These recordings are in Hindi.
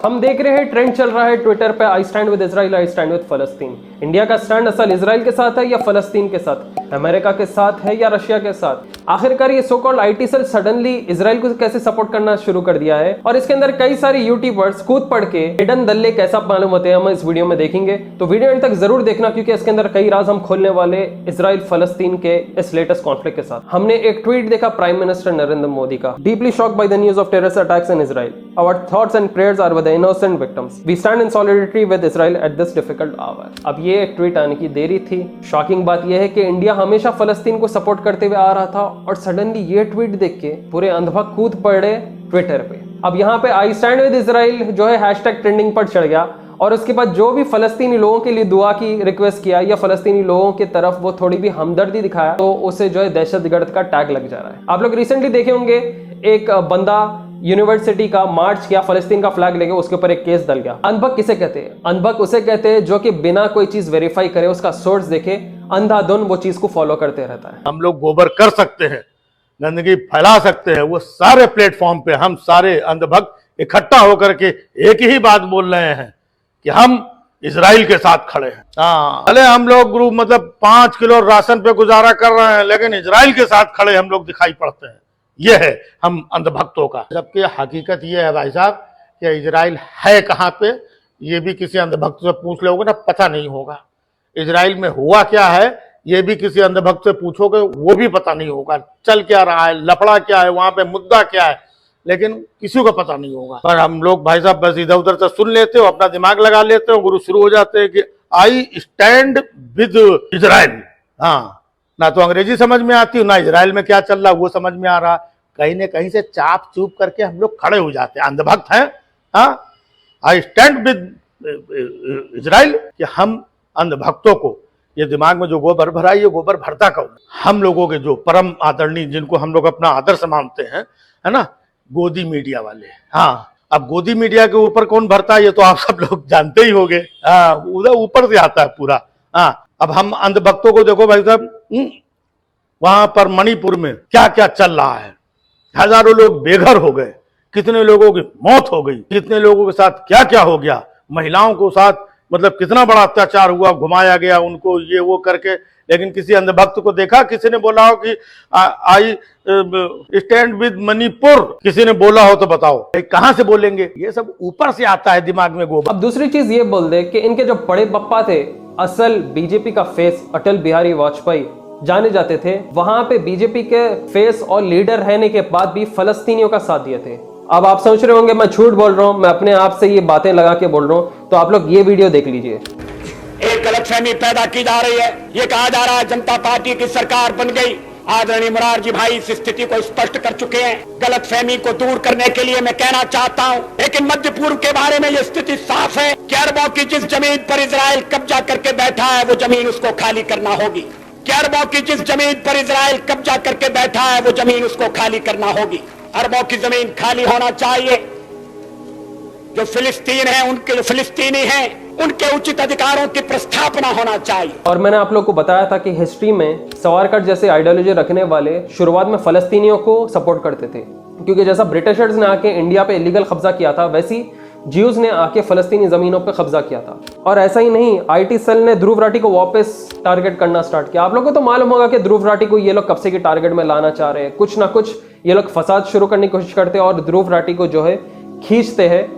हम देख रहे हैं ट्रेंड चल रहा है ट्विटर पे, I stand with Israel, I stand with फलस्तीन। इंडिया का स्टैंड असल इजराइल के साथ है या फलस्तीन के साथ, अमेरिका के साथ है या रशिया के साथ? आखिरकार ये so called IT cell suddenly Israel को कैसे सपोर्ट करना शुरू कर दिया है, और इसके अंदर कई सारे यूट्यूबर्स कूद पड़ के हिडन दल्ले कैसा मालूम होते हैं, हम इस वीडियो में देखेंगे। तो वीडियो एंड तक जरूर देखना, क्योंकि इसके अंदर कई राज हम खोलने वाले इजराइल फलस्तीन के इस लेटेस्ट कॉन्फ्लिक्ट के साथ। हमने एक ट्वीट देखा प्राइम मिनिस्टर नरेंद्र मोदी का, deeply shocked by the news of terrorist attacks in Israel, our thoughts and prayers are with the innocent victims, we stand in solidarity with Israel at this difficult hour. अब ये एक ट्वीट आने की देरी थी। शॉकिंग बात यह है कि इंडिया हमेशा फलस्तीन को सपोर्ट करते हुए आ रहा था, और सडनली ये ट्वीट देख के पूरे अंधभक्त कूद पड़े ट्विटर पे। अब यहाँ पे आई स्टैंड विद इजराइल जो है हैशटैग ट्रेंडिंग पर चढ़ गया, और उसके बाद जो भी फलस्तीनी लोगों के लिए दुआ की रिक्वेस्ट किया या फलस्तीनी लोगों की तरफ वो थोड़ी भी हमदर्दी दिखाया, तो उसे जो है दहशतगर्द का टैग लग जा रहा है। आप लोग रिसेंटली देखे होंगे, एक बंदा यूनिवर्सिटी का मार्च किया, फलस्तीन का फ्लैग लेके, उसके ऊपर एक केस डल गया। अनबक किसे कहते हैं? अनबक उसे कहते हैं जो कि बिना कोई चीज वेरीफाई करे, उसका सोर्स देखे, अंधाधुन वो चीज को फॉलो करते रहता है। हम लोग गोबर कर सकते हैं, गंदगी फैला सकते हैं, वो सारे प्लेटफॉर्म पे हम सारे अंधभक्त इकट्ठा होकर के एक ही बात बोल रहे हैं कि हम इजराइल के साथ खड़े हैं। भले हम लोग ग्रुप मतलब 5 किलो राशन पे गुजारा कर रहे हैं, लेकिन इजराइल के साथ खड़े हम लोग दिखाई पड़ते हैं। ये है हम अंधभक्तों का। जबकि हकीकत ये है भाई साहब कि इजराइल है कहाँ पे, ये भी किसी अंधभक्त से पूछ लोगे ना, पता नहीं होगा। इजराइल में हुआ क्या है ये भी किसी अंधभक्त से पूछोगे, वो भी पता नहीं होगा। चल क्या रहा है, लफड़ा क्या है, वहां पे मुद्दा क्या है, लेकिन किसी को पता नहीं होगा। पर हम लोग भाई साहब बस इधर उधर से सुन लेते हो, अपना दिमाग लगा लेते हो, गुरु शुरू हो जाते हैं कि आई स्टैंड विद इजराइल। हाँ, ना तो अंग्रेजी समझ में आती, ना इजराइल में क्या चल रहा वो समझ में आ रहा। कहीं न कहीं से चाप चूप करके हम लोग खड़े हो जाते हैं, अंधभक्त हैं। हाँ, आई स्टैंड विद इजराइल कि हम अंधभक्तों को ये दिमाग में जो गोबर भरा, ये गोबर भरता कौन? हम लोगों के जो परम आदरणीय, जिनको हम लोग अपना आदर्श मानते हैं, है ना, गोदी मीडिया वाले। हाँ, अब गोदी मीडिया के ऊपर कौन भरता है ये तो आप सब लोग जानते ही होंगे। हाँ, उधर ऊपर से आता है पूरा। हाँ, अब हम अंधभक्तों को देखो भाई साहब, वहां पर मणिपुर में क्या क्या चल रहा है, हजारों लोग बेघर हो गए, कितने लोगों की मौत हो गई, कितने लोगों के साथ क्या क्या हो गया, महिलाओं को साथ मतलब कितना बड़ा अत्याचार हुआ, घुमाया गया उनको, ये वो करके। लेकिन किसी अंधभक्त को देखा किसी ने बोला हो कि आई स्टैंड विद मणिपुर, किसी ने बोला हो तो बताओ, कहां से बोलेंगे? ये सब ऊपर से आता है दिमाग में गोबर। अब दूसरी चीज ये बोल दे कि इनके जो बड़े पप्पा थे, असल बीजेपी का फेस अटल बिहारी वाजपेयी जाने जाते थे, वहां पे बीजेपी के फेस और लीडर रहने के बाद भी फलस्तीनियों का साथ दिए थे। अब आप सोच रहे होंगे मैं झूठ बोल रहा हूं, मैं अपने आप से ये बातें लगा के बोल रहा हूं, तो आप लोग ये वीडियो देख लीजिए। एक गलतफहमी पैदा की जा रही है, ये कहा जा रहा है जनता पार्टी की सरकार बन गई। आदरणीय मोरारजी भाई इस स्थिति को स्पष्ट कर चुके हैं। गलतफहमी को दूर करने के लिए मैं कहना चाहता हूं, लेकिन मध्य पूर्व के बारे में यह स्थिति साफ है कि अरबों की जिस जमीन पर इजराइल कब्जा करके बैठा है, वो जमीन उसको खाली करना होगी। अरबों की जिस जमीन पर इजराइल कब्जा करके बैठा है, वो जमीन उसको खाली करना होगी। अरबों की जमीन खाली होना चाहिए। जो फिलिस्तीन है, उनके जो फिलिस्तीनी हैं, उनके उचित अधिकारों की प्रस्थापना होना चाहिए। और मैंने आप लोग को बताया था कि हिस्ट्री में सावरकर जैसे आइडियोलॉजी रखने वाले शुरुआत में फलस्तीनियों को सपोर्ट करते थे, क्योंकि जैसा ब्रिटिशर्स ने आके इंडिया पे इलीगल कब्जा किया था, वैसी ज्यूज ने आके फलस्तीनी जमीनों पे कब्जा किया था। और ऐसा ही नहीं, आईटी सेल ने ध्रुव राठी को वापस टारगेट करना स्टार्ट किया। आप लोगों को तो मालूम होगा कि ध्रुव राठी को ये लोग कब से की टारगेट में लाना चाह रहे हैं, कुछ ना कुछ ये लोग फसाद शुरू करने की कोशिश करते हैं और ध्रुव राठी को जो है खींचते हैं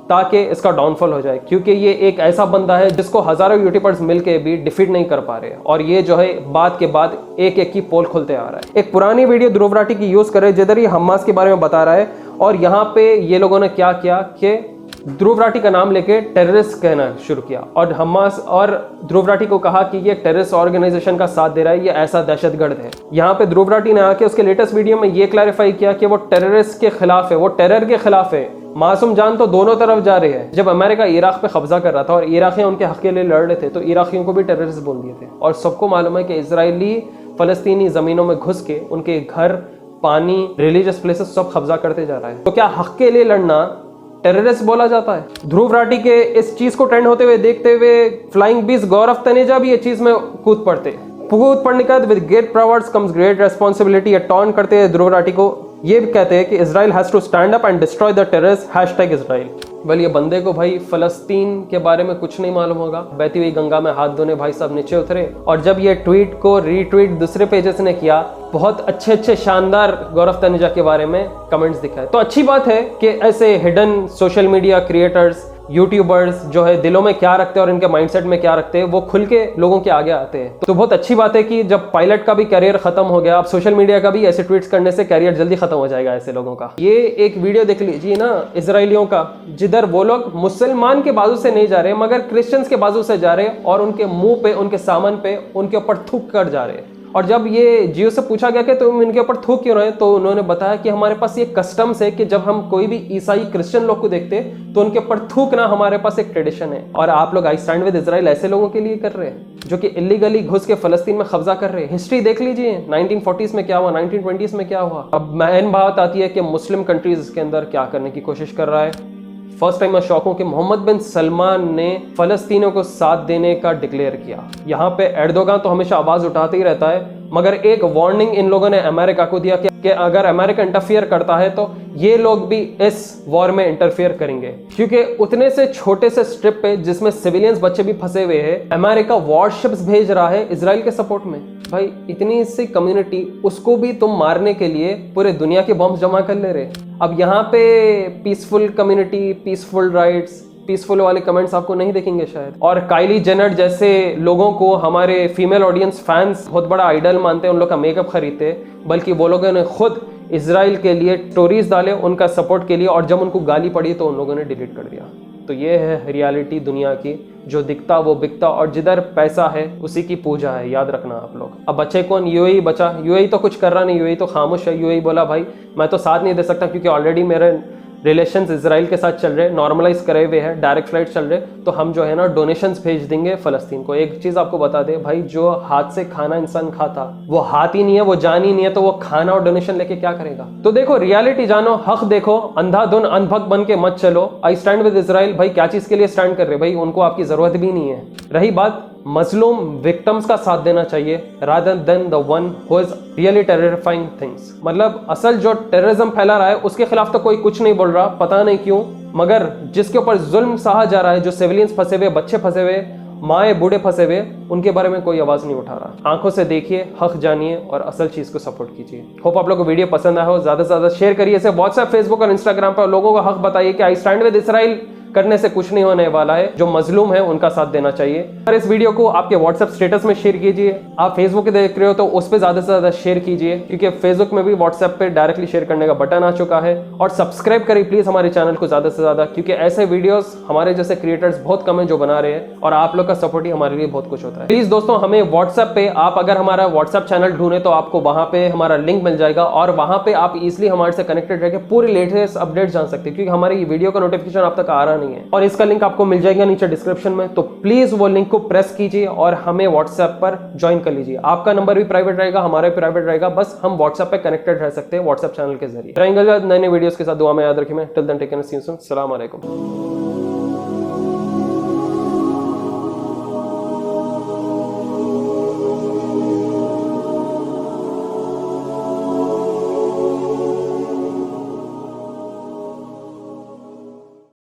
ताकि इसका डाउनफॉल हो जाए, क्योंकि ये एक ऐसा बंदा है जिसको हजारों यूट्यूबर्स मिलके भी डिफीट नहीं कर पा रहे, और ये जो है बाद के बाद एक एक की पोल खुलते आ रहा है। एक पुरानी वीडियो ध्रुव राठी की यूज करे जिधर ये हमास के बारे में बता रहा है, और यहाँ पे ये लोगों ने क्या किया कि ध्रुव राठी का नाम लेके टेररिस्ट कहना शुरू किया, और हमास और ध्रुव राठी को कहा कि ये टेररिस्ट ऑर्गेनाइजेशन का साथ दे रहा है, ये ऐसा दहशतगर्द है। यहाँ पे ध्रुव राठी ने आके उसके लेटेस्ट वीडियो में ये क्लैरिफाई किया कि वो टेररिस्ट के खिलाफ है, वो टेरर के खिलाफ है। मासूम जान तो दोनों तरफ जा रहे हैं। जब अमेरिका इराक पे कब्जा कर रहा था और इराकी उनके हक के लिए लड़ रहे थे, तो इराकियों को भी टेररिस्ट बोल दिए थे। और सबको मालूम है कि इजरायली फलस्तीनी जमीनों में घुस के उनके घर, पानी, रिलीजियस प्लेसेस सब कब्जा करते जा रहा है। तो क्या हक के लिए लड़ना टेररिस्ट बोला जाता है? ध्रुव राठी के इस चीज को ट्रेंड होते हुए देखते हुए फ्लाइंग बीस्ट गौरव तनेजा भी ये चीज में कूद पड़ते। कूद पड़ने के बाद with great powers comes great responsibility, taunt करते हैं ध्रुव राठी को। ये भी कहते हैं कि Israel has to stand up and destroy the terrorist, #Israel. Well, ये बंदे को भाई फलस्तीन के बारे में कुछ नहीं मालूम होगा। बहती हुई गंगा में हाथ धोने भाई साहब नीचे उतरे, और जब ये ट्वीट को रीट्वीट दूसरे पेजेस ने किया, बहुत अच्छे शानदार गौरव तनेजा के बारे में कमेंट्स दिखाए। तो अच्छी बात है कि ऐसे hidden social media creators, YouTubers जो है दिलों में क्या रखते हैं और इनके माइंडसेट में क्या रखते हैं, वो खुल के लोगों के आगे आते हैं। तो बहुत अच्छी बात है कि जब पायलट का भी करियर खत्म हो गया, अब सोशल मीडिया का भी ऐसे ट्वीट्स करने से करियर जल्दी खत्म हो जाएगा ऐसे लोगों का। ये एक वीडियो देख लीजिए ना इजरायलियों का, जिधर वो लोग मुसलमान के बाजू से नहीं जा रहे मगर क्रिश्चियंस के बाजू से जा रहे, और उनके मुंह पे, उनके सामान पे, उनके ऊपर थूक कर जा रहे। और जब ये जियो से पूछा गया कि तुम इनके ऊपर थूक क्यों रहे, तो उन्होंने बताया कि हमारे पास ये कस्टम्स है कि जब हम कोई भी ईसाई क्रिश्चियन लोग को देखते तो उनके ऊपर थूकना हमारे पास एक ट्रेडिशन है। और आप लोग आई स्टैंड विद इजराइल ऐसे लोगों के लिए कर रहे हैं जो कि इलीगली घुस के फलस्तीन में कब्जा कर रहे हैं। हिस्ट्री देख लीजिए, 1940s में क्या हुआ, 1920s में क्या हुआ। अब मेन बात आती है कि मुस्लिम कंट्रीज के अंदर क्या करने की कोशिश कर रहा है। फर्स्ट टाइम मैं शौक हूं कि मोहम्मद बिन सलमान ने फलस्तीनियों को साथ देने का डिक्लेयर किया। यहाँ पे एर्दोगान तो हमेशा आवाज उठाते ही रहता है, मगर एक वार्निंग इन लोगों ने अमेरिका को दिया कि अगर अमेरिका इंटरफियर करता है तो ये लोग भी इस वॉर में इंटरफियर करेंगे, क्योंकि उतने से छोटे से स्ट्रिप पे जिसमें सिविलियंस बच्चे भी फंसे हुए हैं, अमेरिका वॉरशिप्स भेज रहा है इजराइल के सपोर्ट में। भाई इतनी सी कम्युनिटी, उसको भी तुम मारने के लिए पूरे दुनिया के बॉम्ब जमा कर ले रहे। अब यहाँ पे peaceful community, peaceful rights, peaceful वाले कमेंट्स आपको नहीं देखेंगे शायद। और काइली जेनर जैसे लोगों को हमारे फीमेल ऑडियंस फैंस बहुत बड़ा आइडल मानते हैं, उन लोग का मेकअप खरीदते, बल्कि वो लोगों ने खुद इजराइल के लिए स्टोरीज डाले उनका सपोर्ट के लिए, और जब उनको गाली पड़ी तो उन लोगों ने डिलीट कर दिया। तो ये है रियलिटी दुनिया की, जो दिखता वो बिकता, और जिधर पैसा है उसी की पूजा है, याद रखना आप लोग। अब बच्चे कौन? यूएई बचा। यूएई तो कुछ कर रहा नहीं, यूएई तो खामोश है। यूएई बोला भाई मैं तो साथ नहीं दे सकता, क्योंकि ऑलरेडी मेरे रिलेशंस इजराइल के साथ चल रहे, नॉर्मलाइज करे हुए हैं, डायरेक्ट फ्लाइट चल रहे, तो हम जो है ना डोनेशंस भेज देंगे फलस्तीन को। एक चीज आपको बता दे भाई, जो हाथ से खाना इंसान खाता वो हाथ ही नहीं है, वो जान ही नहीं है, तो वो खाना और डोनेशन लेके क्या करेगा? तो देखो, रियलिटी जानो, हक देखो, अंधाधुन अंधभक्त बन के मत चलो। आई स्टैंड विद इजराइल। भाई क्या चीज के लिए स्टैंड कर रहे भाई? उनको आपकी जरूरत भी नहीं है। रही बात मजलूम विक्टिम्स का साथ देना चाहिए rather than the one who is really terrifying things. मतलब असल जो टेररिज्म फैला रहा है उसके खिलाफ तो कोई कुछ नहीं बोल रहा, पता नहीं क्यों, मगर जिसके ऊपर जुल्म सहा जा रहा है, जो सिविलियंस फंसे हुए, बच्चे फंसे हुए, माए बूढ़े फंसे हुए, उनके बारे में कोई आवाज नहीं उठा रहा। आंखों से देखिए, हक जानिए और असल चीज को सपोर्ट कीजिए। होप आप लोगों को वीडियो पसंद आया हो, ज्यादा से ज्यादा शेयर करिए इसे व्हाट्सएप, फेसबुक और इंस्टाग्राम पर। लोगों को हक बताइए कि आई स्टैंड विद इजराइल करने से कुछ नहीं होने वाला है, जो मजलूम है उनका साथ देना चाहिए। और इस वीडियो को आपके व्हाट्सएप स्टेटस में शेयर कीजिए। आप फेसबुक पे देख रहे हो तो उस पर ज्यादा से ज्यादा शेयर कीजिए, क्योंकि फेसबुक में भी व्हाट्सएप पे डायरेक्टली शेयर करने का बटन आ चुका है। और सब्सक्राइब करिए प्लीज हमारे चैनल को ज्यादा से ज्यादा, क्योंकि ऐसे वीडियोस हमारे जैसे क्रिएटर्स बहुत कम है जो बना रहे हैं, और आप लोग का सपोर्ट ही हमारे लिए बहुत कुछ होता है। प्लीज दोस्तों, हमें व्हाट्सएप पे, आप अगर हमारा व्हाट्सएप चैनल ढूंढे तो आपको वहां पे हमारा लिंक मिल जाएगा, और वहां पे आप इजिली हमारे से कनेक्टेड रह के पूरी लेटेस्ट अपडेट जान सकते हैं, क्योंकि हमारे वीडियो का नोटिफिकेशन आप तक आ रहा नहीं है। और इसका लिंक आपको मिल जाएगा नीचे डिस्क्रिप्शन में, तो प्लीज वो लिंक को प्रेस कीजिए और हमें व्हाट्सएप पर ज्वाइन कर लीजिए। आपका नंबर भी प्राइवेट रहेगा, हमारा भी प्राइवेट रहेगा, बस हम व्हाट्सएप पे कनेक्टेड रह सकते हैं व्हाट्सएप चैनल के जरिए। रहेंगे नए नए वीडियोस के साथ। दुआ में याद रखिए। Till then take care, see you soon. अस्सलाम वालेकुम।